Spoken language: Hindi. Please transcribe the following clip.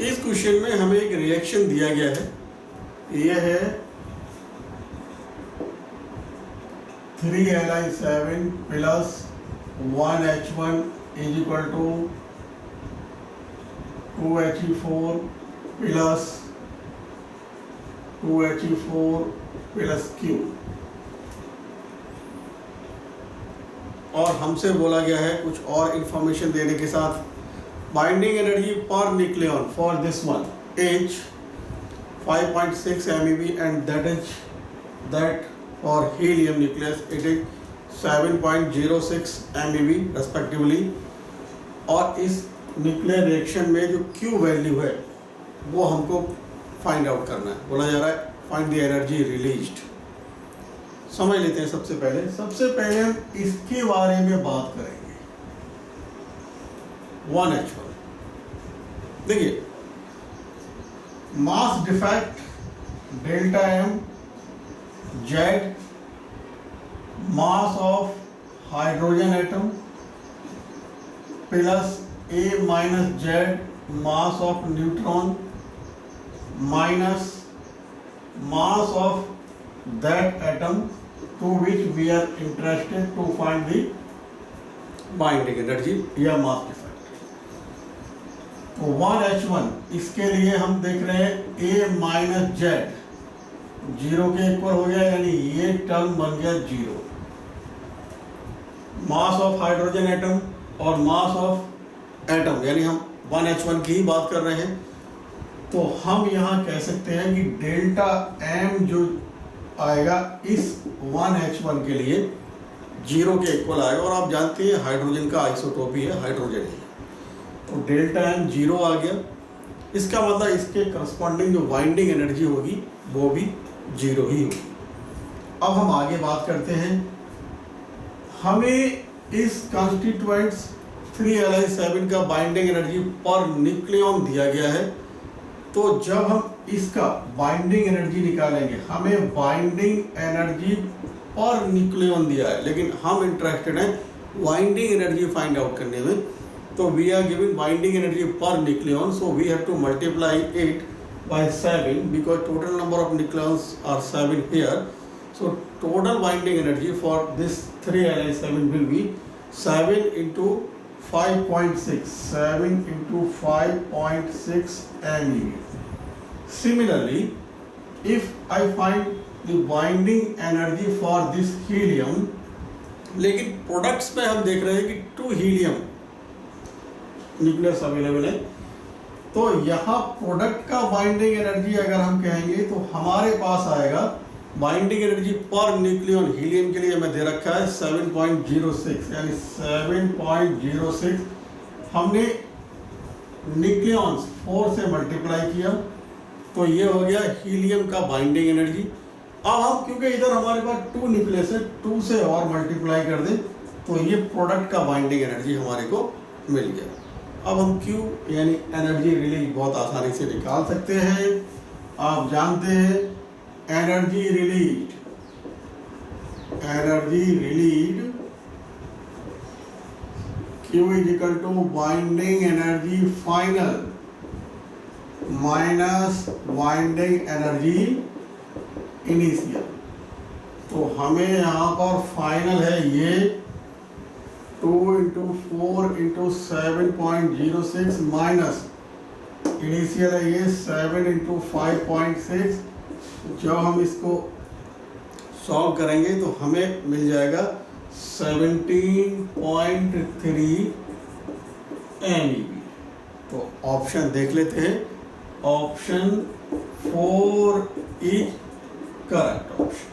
इस क्वेश्चन में हमें एक रिएक्शन दिया गया है, यह है 3Li7 प्लस 1H1 is equal to 2He4 plus 2He4 plus Q। और हमसे बोला गया है कुछ और इंफॉर्मेशन देने के साथ, binding energy per nucleon for this one is 5.6 MeV and that for helium nucleus it is 7.06 MeV respectively। और इस न्यूक्लियर रिएक्शन में जो Q वैल्यू है वो हमको फाइंड आउट करना है। बोला जा रहा है फाइंड द एनर्जी रिलीज्ड। समझ लेते हैं। सबसे पहले हम इसके बारे में बात करेंगे। 1H1 देखिए, mass defect delta M Z, mass of hydrogen atom plus A minus Z, mass of neutron minus mass of that atom to which we are interested to find the binding energy या mass defect। तो 1H1 इसके लिए हम देख रहे हैं A माइनस Z 0 के इक्वल हो गया, यानी ये टर्म बन गया 0। मास ऑफ हाइड्रोजन एटम और मास ऑफ एटम यानी हम 1H1 की ही बात कर रहे हैं, तो हम यहाँ कह सकते हैं कि डेल्टा M जो आएगा इस 1H1 के लिए 0 के इक्वल आएगा। और आप जानते हैं हाइड्रोजन का आइसोटोपी है हाइड्रोजन ही, तो डेल्टा M 0 आ गया। इसका मतलब इसके करस्पॉन्डिंग जो बाइंडिंग एनर्जी होगी वो भी 0 ही होगी। अब हम आगे बात करते हैं। हमें इस कॉन्स्टिट्यूएंट्स 3Li7 का बाइंडिंग एनर्जी पर न्यूक्लियन दिया गया है, तो जब हम इसका बाइंडिंग एनर्जी निकालेंगे, हमें बाइंडिंग एनर्जी पर न्यूक्लियन दिया है लेकिन हम इंटरेस्टेड हैं बाइंडिंग एनर्जी फाइंड आउट करने में। तो we are given binding energy per nucleon, so we have to multiply it by 7 because total number of nucleons are 7 here. So total binding energy for this 3Li7 will be 7 into 5.6 7 into 5.6 MeV। Similarly, if I find the binding energy for this helium, लेकिन प्रोडक्ट्स में हम देख रहे हैं कि 2 हीलियम न्यूक्लियस अवेलेबल है, तो यहाँ प्रोडक्ट का बाइंडिंग एनर्जी अगर हम कहेंगे तो हमारे पास आएगा binding energy per nucleon helium के लिए मैं दे रखा है 7.06, यानी 7.06 हमने न्यूक्लियंस 4 से मल्टीप्लाई किया तो ये हो गया हीलियम का बाइंडिंग एनर्जी। अब हम क्योंकि इधर हमारे पास 2 न्यूक्लियस है, 2 से और मल्टीप्लाई कर दें तो ये प्रोडक्ट का बाइंडिंग एनर्जी हमारे को मिल गया। अब हम Q यानी एनर्जी रिलीज बहुत आसानी से निकाल सकते हैं। आप जानते हैं energy release Q is equal to binding energy final minus binding energy initial. तो हमें यहाँ पर फाइनल है ये 2 into 4 into 7.06 माइनस इनिशियल है ये 7 into 5.6। जब हम इसको सॉल्व करेंगे तो हमें मिल जाएगा 17.3 MeV। तो ऑप्शन देख लेते हैं, ऑप्शन 4 इज करेक्ट ऑप्शन।